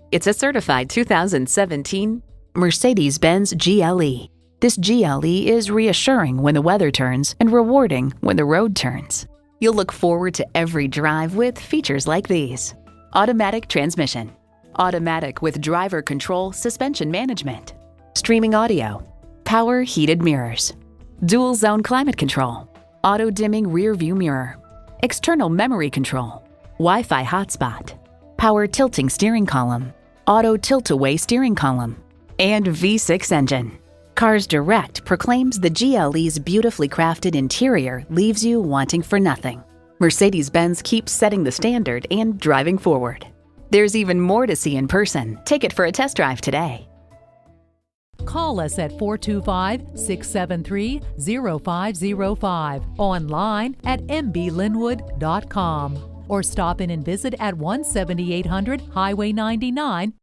It's a certified 2017 Mercedes-Benz GLE. This GLE is reassuring when the weather turns and rewarding when the road turns. You'll look forward to every drive with features like these: automatic transmission, automatic with driver control suspension management, streaming audio, power heated mirrors, dual zone climate control, auto dimming rear view mirror, external memory control, Wi-Fi hotspot, power tilting steering column, auto tilt-away steering column, and V6 engine. Cars Direct proclaims the GLE's beautifully crafted interior leaves you wanting for nothing. Mercedes-Benz keeps setting the standard and driving forward. There's even more to see in person. Take it for a test drive today. Call us at 425-673-0505, online at mblynnwood.com, or stop in and visit at 17800 Highway 99,